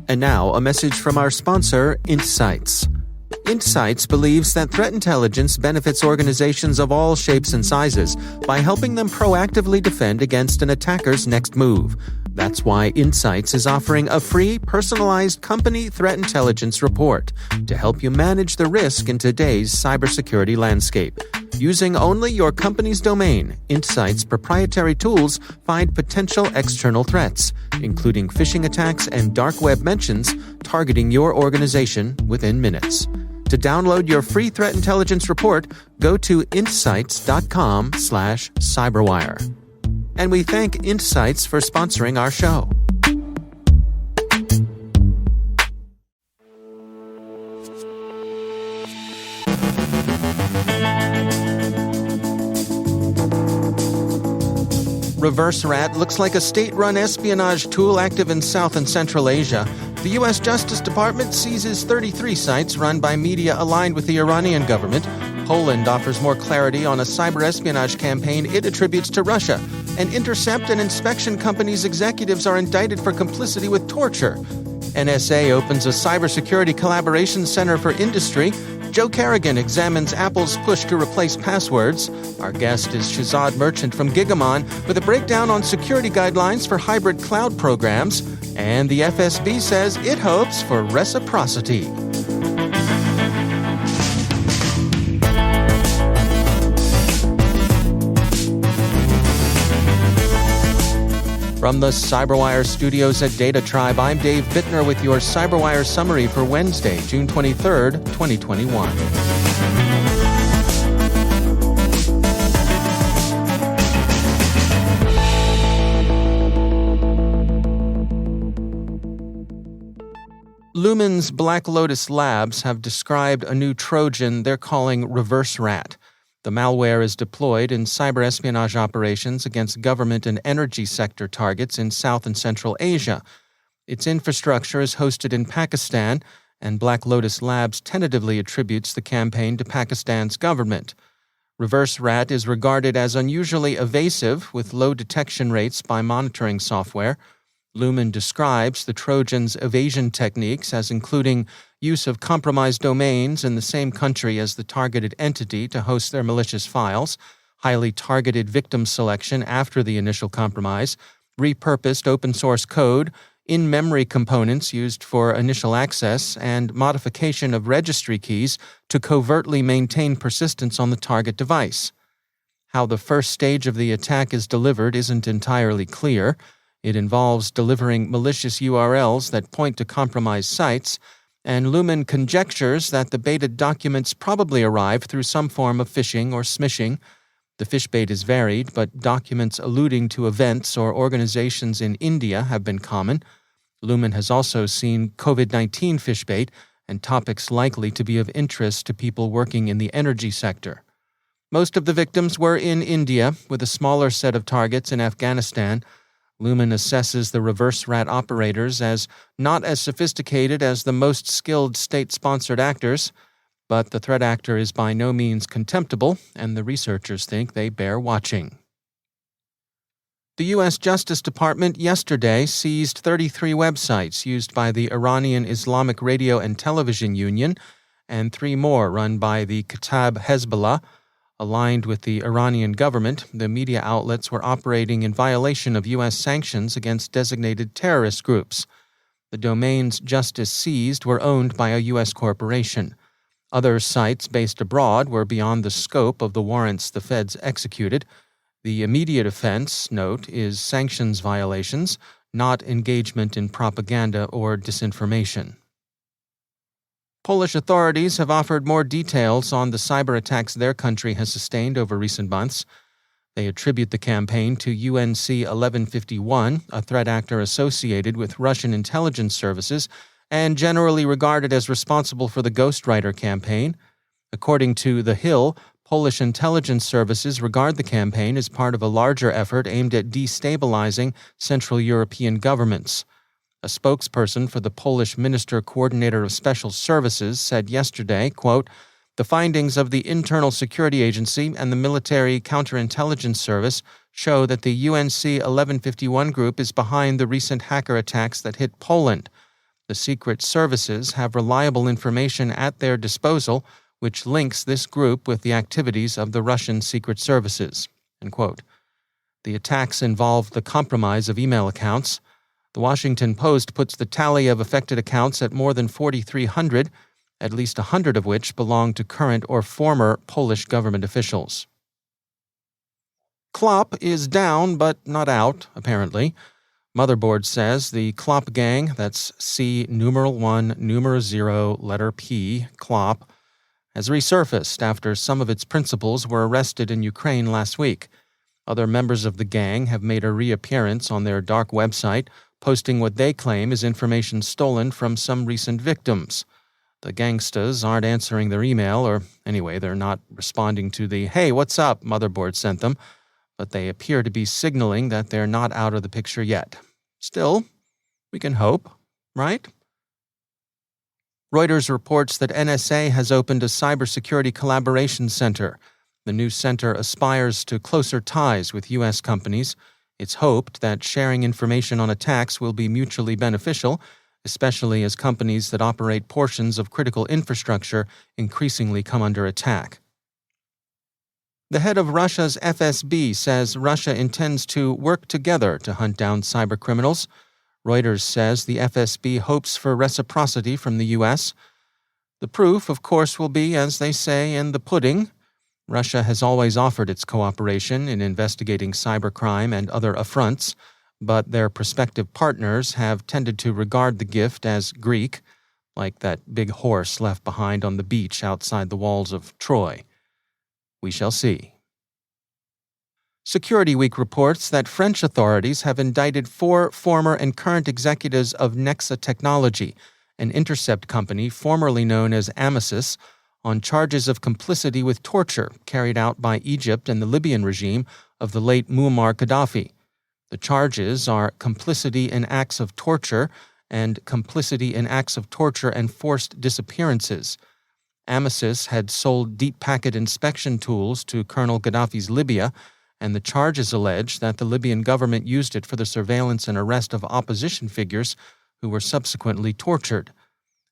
And now, a message from our sponsor, Insights. Insights believes that threat intelligence benefits organizations of all shapes and sizes by helping them proactively defend against an attacker's next move. That's why Insights is offering a free, personalized company threat intelligence report to help you manage the risk in today's cybersecurity landscape. Using only your company's domain, Insights' proprietary tools find potential external threats, including phishing attacks and dark web mentions, targeting your organization within minutes. To download your free threat intelligence report, go to insights.com/cyberwire. And we thank Insights for sponsoring our show. ReverseRat looks like a state-run espionage tool active in South and Central Asia. The U.S. Justice Department seizes 33 sites run by media aligned with the Iranian government. Poland offers more clarity on a cyberespionage campaign it attributes to Russia. And Intercept and inspection companies' executives are indicted for complicity with torture. NSA opens a cybersecurity collaboration center for industry. Joe Carrigan examines Apple's push to replace passwords. Our guest is Shazad Merchant from Gigamon with a breakdown on security guidelines for hybrid cloud programs. And the FSB says it hopes for reciprocity. From the CyberWire studios at Data Tribe, I'm Dave Bittner with your CyberWire summary for Wednesday, June 23rd, 2021. Lumen's Black Lotus Labs have described a new Trojan they're calling ReverseRat. The malware is deployed in cyberespionage operations against government and energy sector targets in South and Central Asia. Its infrastructure is hosted in Pakistan, and Black Lotus Labs tentatively attributes the campaign to Pakistan's government. ReverseRat is regarded as unusually evasive, with low detection rates by monitoring software. Lumen describes the Trojan's evasion techniques as including use of compromised domains in the same country as the targeted entity to host their malicious files, highly targeted victim selection after the initial compromise, repurposed open-source code, in-memory components used for initial access, and modification of registry keys to covertly maintain persistence on the target device. How the first stage of the attack is delivered isn't entirely clear. It involves delivering malicious URLs that point to compromised sites, and Lumen conjectures that the baited documents probably arrived through some form of phishing or smishing. The phish bait is varied, but documents alluding to events or organizations in India have been common. Lumen has also seen COVID-19 phish bait and topics likely to be of interest to people working in the energy sector. Most of the victims were in India, with a smaller set of targets in Afghanistan. Lumen assesses the ReverseRat operators as not as sophisticated as the most skilled state-sponsored actors, but the threat actor is by no means contemptible, and the researchers think they bear watching. The U.S. Justice Department yesterday seized 33 websites used by the Iranian Islamic Radio and Television Union and 3 more run by the Kataib Hezbollah. Aligned with the Iranian government, the media outlets were operating in violation of U.S. sanctions against designated terrorist groups. The domains Justice seized were owned by a U.S. corporation. Other sites based abroad were beyond the scope of the warrants the feds executed. The immediate offense, note, is sanctions violations, not engagement in propaganda or disinformation. Polish authorities have offered more details on the cyber attacks their country has sustained over recent months. They attribute the campaign to UNC 1151, a threat actor associated with Russian intelligence services and generally regarded as responsible for the Ghostwriter campaign. According to The Hill, Polish intelligence services regard the campaign as part of a larger effort aimed at destabilizing Central European governments. A spokesperson for the Polish Minister Coordinator of Special Services said yesterday, quote, "The findings of the Internal Security Agency and the Military Counterintelligence Service show that the UNC 1151 group is behind the recent hacker attacks that hit Poland. The secret services have reliable information at their disposal which links this group with the activities of the Russian secret services." End quote. The attacks involved the compromise of email accounts. The Washington Post puts the tally of affected accounts at more than 4,300, at least 100 of which belong to current or former Polish government officials. Klopp is down but not out, apparently. Motherboard says the Klopp gang, that's C numeral 1, numeral 0, letter P, Klopp, has resurfaced after some of its principals were arrested in Ukraine last week. Other members of the gang have made a reappearance on their dark website, posting what they claim is information stolen from some recent victims. The gangstas aren't answering their email, or anyway, they're not responding to the "Hey, what's up?" Motherboard sent them, but they appear to be signaling that they're not out of the picture yet. Still, we can hope, right? Reuters reports that NSA has opened a cybersecurity collaboration center. The new center aspires to closer ties with U.S. companies. It's hoped that sharing information on attacks will be mutually beneficial, especially as companies that operate portions of critical infrastructure increasingly come under attack. The head of Russia's FSB says Russia intends to work together to hunt down cybercriminals. Reuters says the FSB hopes for reciprocity from the U.S. The proof, of course, will be, as they say, in the pudding. Russia has always offered its cooperation in investigating cybercrime and other affronts, but their prospective partners have tended to regard the gift as Greek, like that big horse left behind on the beach outside the walls of Troy. We shall see. Security Week reports that French authorities have indicted 4 former and current executives of Nexa Technology, an intercept company formerly known as Amisys, on charges of complicity with torture carried out by Egypt and the Libyan regime of the late Muammar Gaddafi. The charges are complicity in acts of torture and complicity in acts of torture and forced disappearances. Amisys had sold deep packet inspection tools to Colonel Gaddafi's Libya, and the charges allege that the Libyan government used it for the surveillance and arrest of opposition figures who were subsequently tortured.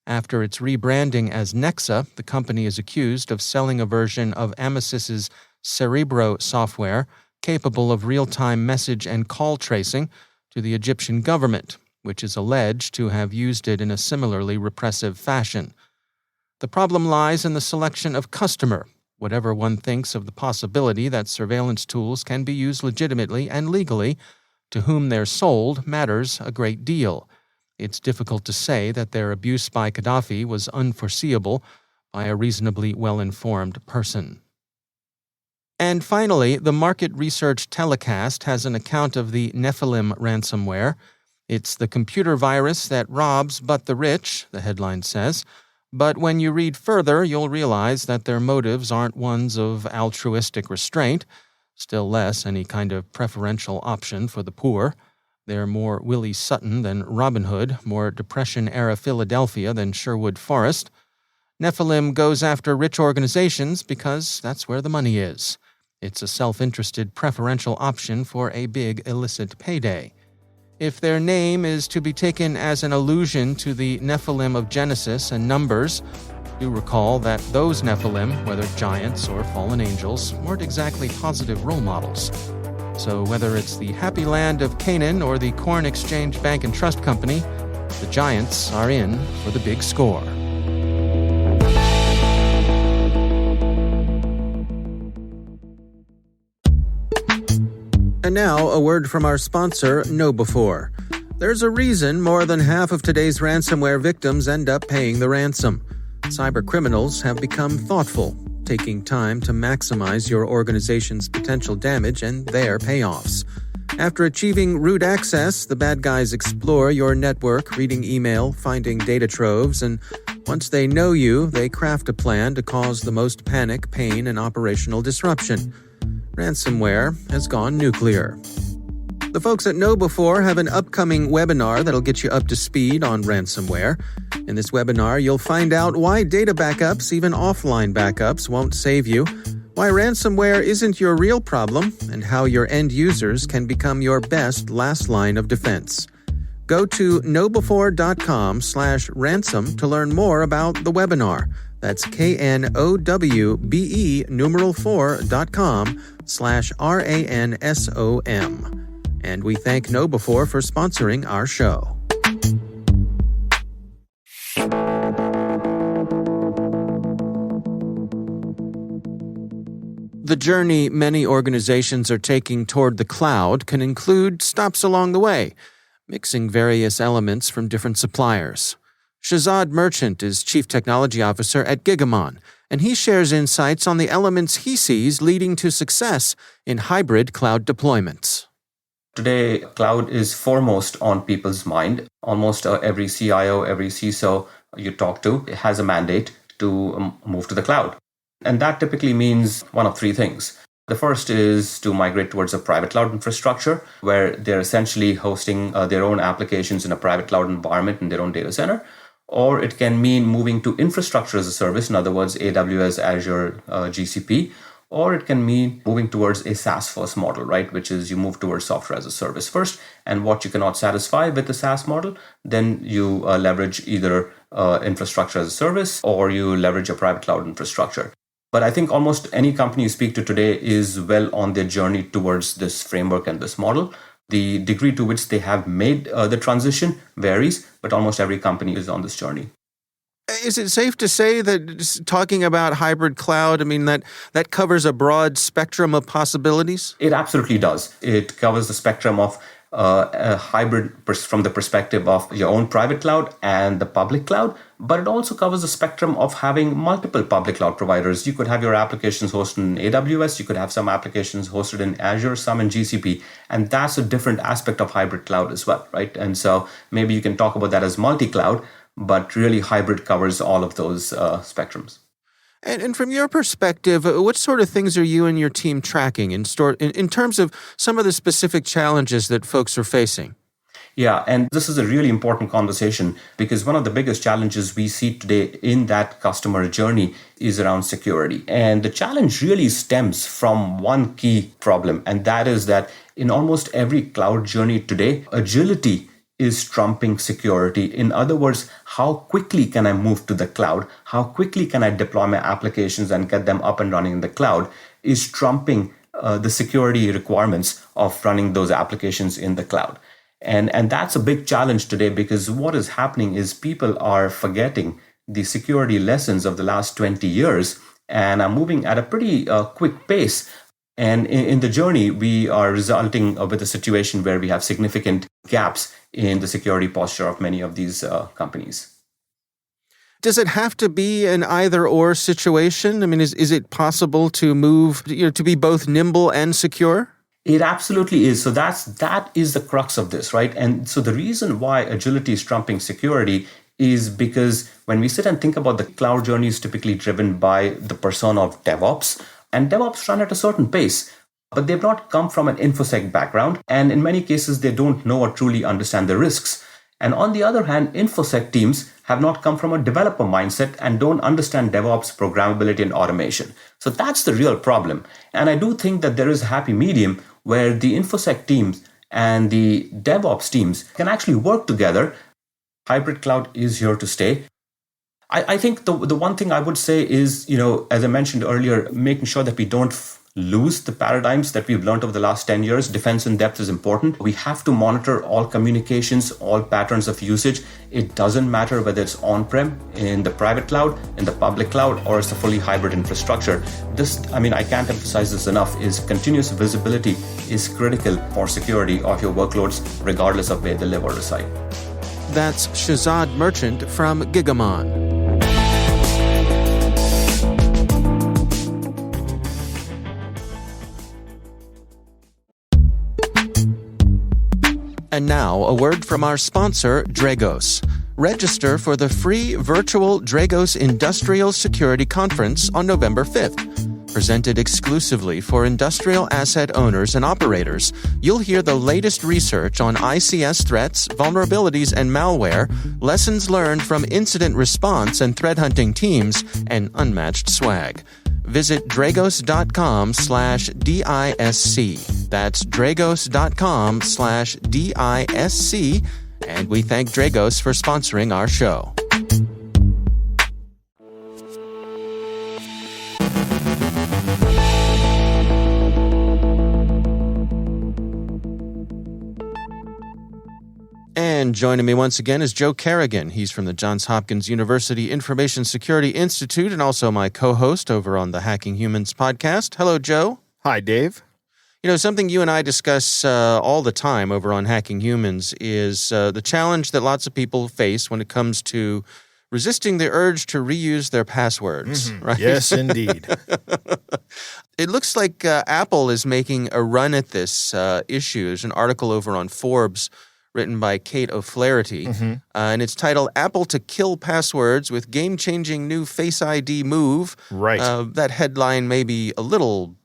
After its rebranding as Nexa, the company is accused of selling a version of Amisys's Cerebro software capable of real-time message and call tracing to the Egyptian government, which is alleged to have used it in a similarly repressive fashion. The problem lies in the selection of customer. Whatever one thinks of the possibility that surveillance tools can be used legitimately and legally, to whom they're sold matters a great deal. It's difficult to say that their abuse by Gaddafi was unforeseeable by a reasonably well-informed person. And finally, the Market Research Telecast has an account of the Nephilim ransomware. It's the computer virus that robs but the rich, the headline says. But when you read further, you'll realize that their motives aren't ones of altruistic restraint, still less any kind of preferential option for the poor. They're more Willie Sutton than Robin Hood, more Depression-era Philadelphia than Sherwood Forest. Nephilim goes after rich organizations because that's where the money is. It's a self-interested preferential option for a big illicit payday. If their name is to be taken as an allusion to the Nephilim of Genesis and Numbers, do recall that those Nephilim, whether giants or fallen angels, weren't exactly positive role models. So whether it's the happy land of Canaan or the Corn Exchange Bank and Trust Company, the giants are in for the big score. And now, a word from our sponsor, KnowBe4. There's a reason more than half of today's ransomware victims end up paying the ransom. Cybercriminals have become thoughtful, taking time to maximize your organization's potential damage and their payoffs. After achieving root access, the bad guys explore your network, reading email, finding data troves, and once they know you, they craft a plan to cause the most panic, pain, and operational disruption. Ransomware has gone nuclear. The folks at KnowBe4 have an upcoming webinar that'll get you up to speed on ransomware. In this webinar, you'll find out why data backups, even offline backups, won't save you, why ransomware isn't your real problem, and how your end users can become your best last line of defense. Go to knowbefore.com/ransom to learn more about the webinar. That's knowbe4.com/ransom. And we thank KnowBefore for sponsoring our show. The journey many organizations are taking toward the cloud can include stops along the way, mixing various elements from different suppliers. Shahzad Merchant is Chief Technology Officer at Gigamon, and he shares insights on the elements he sees leading to success in hybrid cloud deployments. Today, cloud is foremost on people's mind. Almost every CIO, every CISO you talk to has a mandate to move to the cloud. And that typically means one of three things. The first is to migrate towards a private cloud infrastructure, where they're essentially hosting their own applications in a private cloud environment in their own data center. Or it can mean moving to infrastructure as a service, in other words, AWS, Azure, GCP. Or it can mean moving towards a SaaS first model, right? Which is you move towards software as a service first. And what you cannot satisfy with the SaaS model, then you leverage either infrastructure as a service or you leverage a private cloud infrastructure. But I think almost any company you speak to today is well on their journey towards this framework and this model. The degree to which they have made the transition varies, but almost every company is on this journey. Is it safe to say that talking about hybrid cloud, that covers a broad spectrum of possibilities? It absolutely does. It covers the spectrum of a hybrid from the perspective of your own private cloud and the public cloud, but it also covers the spectrum of having multiple public cloud providers. You could have your applications hosted in AWS, you could have some applications hosted in Azure, some in GCP, and that's a different aspect of hybrid cloud as well, right? And so maybe you can talk about that as multi-cloud, but really hybrid covers all of those spectrums. And from your perspective, what sort of things are you and your team tracking in terms of some of the specific challenges that folks are facing? Yeah, and this is a really important conversation because one of the biggest challenges we see today in that customer journey is around security. And the challenge really stems from one key problem, and that is that in almost every cloud journey today, agility is trumping security. In other words, how quickly can I move to the cloud? How quickly can I deploy my applications and get them up and running in the cloud is trumping the security requirements of running those applications in the cloud. And that's a big challenge today because what is happening is people are forgetting the security lessons of the last 20 years and are moving at a pretty quick pace. And in the journey, we are resulting with a situation where we have significant gaps in the security posture of many of these companies. Does it have to be an either-or situation? Is it possible to move, to be both nimble and secure? It absolutely is. So that is the crux of this, right? And so the reason why agility is trumping security is because when we sit and think about the cloud journey is typically driven by the persona of DevOps, and DevOps run at a certain pace, but they've not come from an InfoSec background. And in many cases, they don't know or truly understand the risks. And on the other hand, InfoSec teams have not come from a developer mindset and don't understand DevOps programmability and automation. So that's the real problem. And I do think that there is a happy medium where the InfoSec teams and the DevOps teams can actually work together. Hybrid cloud is here to stay. I think the one thing I would say is, as I mentioned earlier, making sure that we don't lose the paradigms that we've learned over the last 10 years. Defense in depth is important. We have to monitor all communications, all patterns of usage. It doesn't matter whether it's on-prem, in the private cloud, in the public cloud, or it's a fully hybrid infrastructure. I can't emphasize this enough, is continuous visibility is critical for security of your workloads, regardless of where they live or reside. That's Shahzad Merchant from Gigamon. And now, a word from our sponsor, Dragos. Register for the free virtual Dragos Industrial Security Conference on November 5th. Presented exclusively for industrial asset owners and operators, you'll hear the latest research on ICS threats, vulnerabilities, and malware, lessons learned from incident response and threat hunting teams, and unmatched swag. Visit dragos.com/DISC. That's dragos.com/DISC And we thank Dragos for sponsoring our show. And joining me once again is Joe Kerrigan. He's from the Johns Hopkins University Information Security Institute and also my co-host over on the Hacking Humans podcast. Hello, Joe. Hi, Dave. You know, something you and I discuss all the time over on Hacking Humans is the challenge that lots of people face when it comes to resisting the urge to reuse their passwords, right? Yes, indeed. It looks like Apple is making a run at this issue. There's an article over on Forbes written by Kate O'Flaherty, and it's titled Apple to Kill Passwords with Game-Changing New Face ID Move. Right. That headline may be a little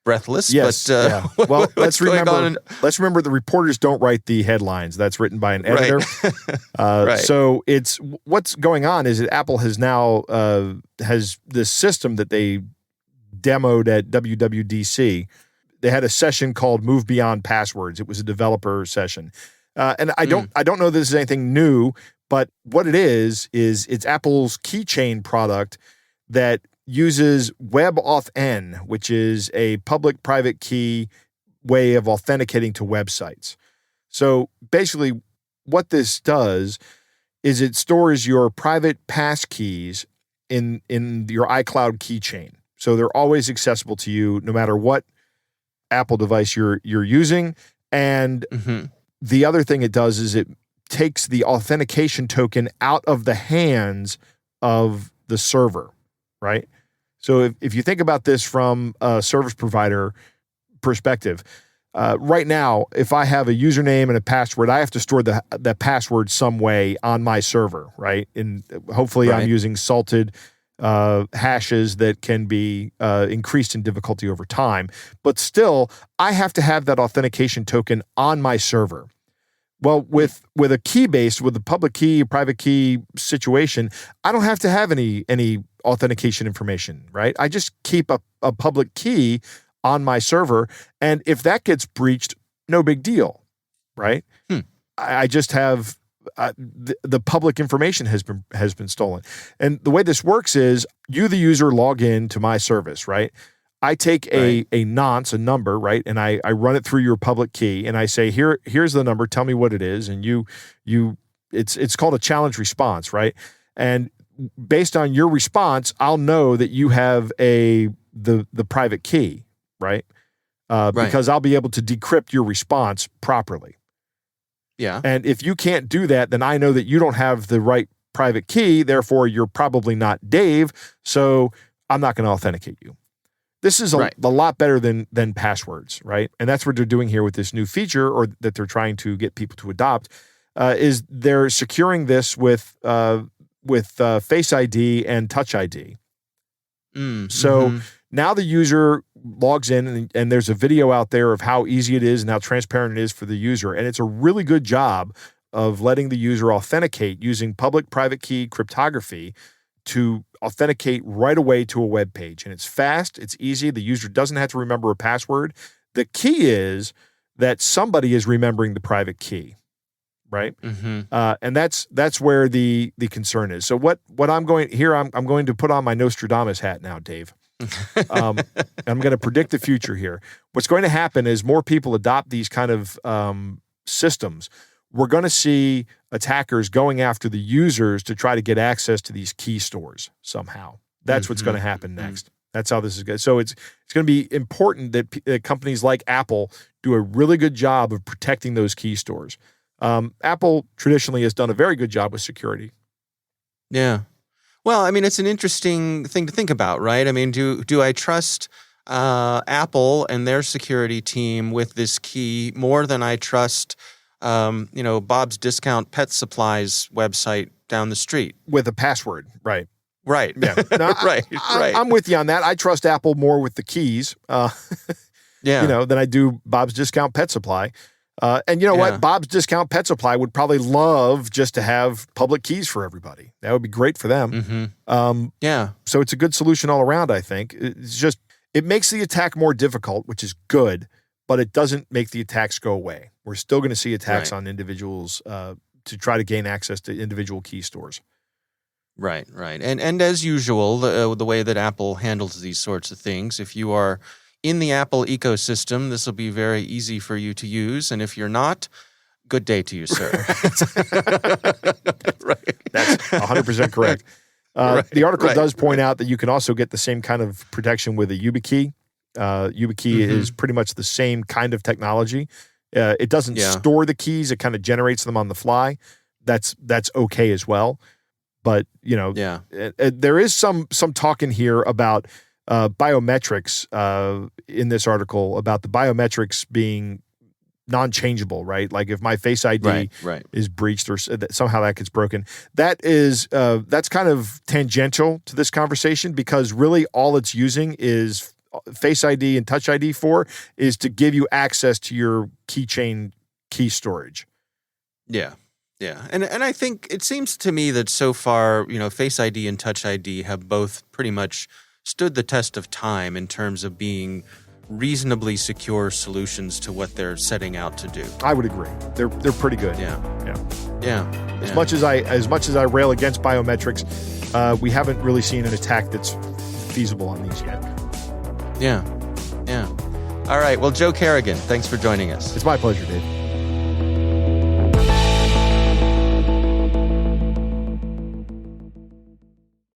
breathless, yes, but yeah. Well, let's remember the reporters don't write the headlines. That's written by an editor. Right. Right. So it's what's going on is that Apple has now has this system that they demoed at WWDC. They had a session called Move Beyond Passwords. It was a developer session. And I don't know this is anything new, but what it is it's Apple's keychain product that uses WebAuthn, which is a public-private key way of authenticating to websites. So basically what this does is it stores your private passkeys in your iCloud keychain. So they're always accessible to you no matter what Apple device you're using. And the other thing it does is it takes the authentication token out of the hands of the server, right? So if you think about this from a service provider perspective, right now, if I have a username and a password, I have to store that password some way on my server, right? And hopefully I'm using salted hashes that can be increased in difficulty over time. But still, I have to have that authentication token on my server. Well, with a key-based, with the public key, private key situation, I don't have to have any authentication information, right? I just keep a public key on my server, and if that gets breached, no big deal, right? I just have the public information has been stolen. And the way this works is you, the user, log in to my service, right? I take a nonce, a number, right? And I run it through your public key and I say, here's the number, tell me what it is. And it's called a challenge response, right? And based on your response, I'll know that you have the private key, right? Because I'll be able to decrypt your response properly. Yeah. And if you can't do that, then I know that you don't have the right private key. Therefore, you're probably not Dave. So I'm not going to authenticate you. This is a lot better than passwords, right? And that's what they're doing here with this new feature, or that they're trying to get people to adopt, is they're securing this with Face ID and Touch ID. So now the user logs in and there's a video out there of how easy it is and how transparent it is for the user. And it's a really good job of letting the user authenticate using public-private key cryptography to authenticate right away to a web page. And it's fast, it's easy. The user doesn't have to remember a password. The key is that somebody is remembering the private key, right? And that's where the concern is. So what I'm going to put on my Nostradamus hat now, Dave. I'm going to predict the future here. What's going to happen is more people adopt these kind of systems. We're going to see attackers going after the users to try to get access to these key stores somehow. That's what's going to happen next. That's how this is going. So it's going to be important that companies like Apple do a really good job of protecting those key stores. Apple traditionally has done a very good job with security. Yeah. Well, I mean, it's an interesting thing to think about, right? I mean, do I trust Apple and their security team with this key more than I trust, Bob's Discount Pet Supplies website down the street? With a password, right. Right. Yeah. No, right. I'm with you on that. I trust Apple more with the keys, than I do Bob's Discount Pet Supply. And you know what? Bob's Discount Pet Supply would probably love just to have public keys for everybody. That would be great for them. So it's a good solution all around, I think. It's just, it makes the attack more difficult, which is good, but it doesn't make the attacks go away. We're still going to see attacks Right. on individuals to try to gain access to individual key stores. Right. And as usual, the way that Apple handles these sorts of things, if you are in the Apple ecosystem, this will be very easy for you to use. And if you're not, good day to you, sir. Right. That's 100% correct. The article does point out that you can also get the same kind of protection with a YubiKey. YubiKey is pretty much the same kind of technology. It doesn't store the keys; it kind of generates them on the fly. That's okay as well. But there is some talk in here about biometrics in this article, about the biometrics being non-changeable, right? Like if my Face ID is breached or somehow that gets broken, that's kind of tangential to this conversation, because really all it's using is Face ID and Touch ID is to give you access to your keychain key storage. Yeah. And I think it seems to me that so far, Face ID and Touch ID have both pretty much stood the test of time in terms of being reasonably secure solutions to what they're setting out to do. I would agree. They're pretty good. Yeah. As much as I rail against biometrics, we haven't really seen an attack that's feasible on these yet. Yeah. All right. Well, Joe Kerrigan, thanks for joining us. It's my pleasure, Dave.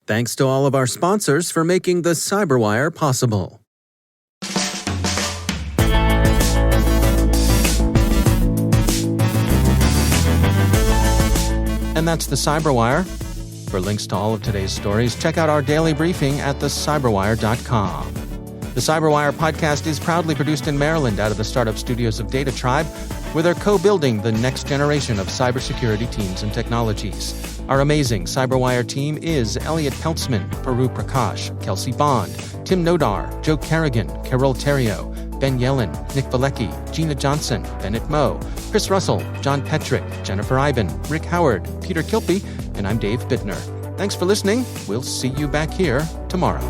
Thanks to all of our sponsors for making the CyberWire possible. And that's the CyberWire. For links to all of today's stories, check out our daily briefing at thecyberwire.com. The CyberWire podcast is proudly produced in Maryland out of the startup studios of Data Tribe, where they're co-building the next generation of cybersecurity teams and technologies. Our amazing CyberWire team is Elliot Peltzman, Paru Prakash, Kelsey Bond, Tim Nodar, Joe Kerrigan, Carol Terrio, Ben Yellen, Nick Valecki, Gina Johnson, Bennett Moe, Chris Russell, John Petrick, Jennifer Iben, Rick Howard, Peter Kilpie, and I'm Dave Bittner. Thanks for listening. We'll see you back here tomorrow.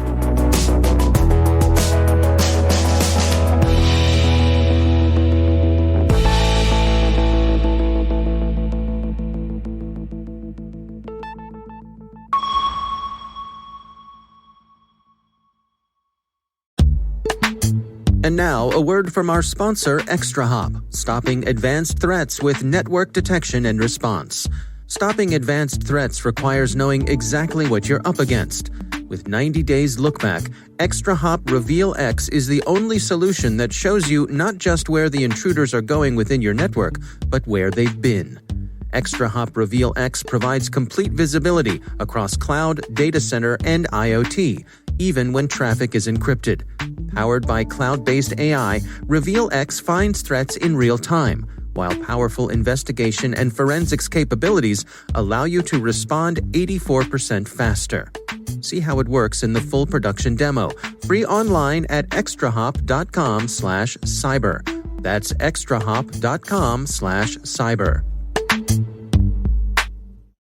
And now, a word from our sponsor, ExtraHop, stopping advanced threats with network detection and response. Stopping advanced threats requires knowing exactly what you're up against. With 90 days look-back, ExtraHop Reveal X is the only solution that shows you not just where the intruders are going within your network, but where they've been. ExtraHop Reveal X provides complete visibility across cloud, data center, and IoT, even when traffic is encrypted. Powered by cloud-based AI, Reveal X finds threats in real time, while powerful investigation and forensics capabilities allow you to respond 84% faster. See how it works in the full production demo, free online at extrahop.com/cyber. That's extrahop.com/cyber.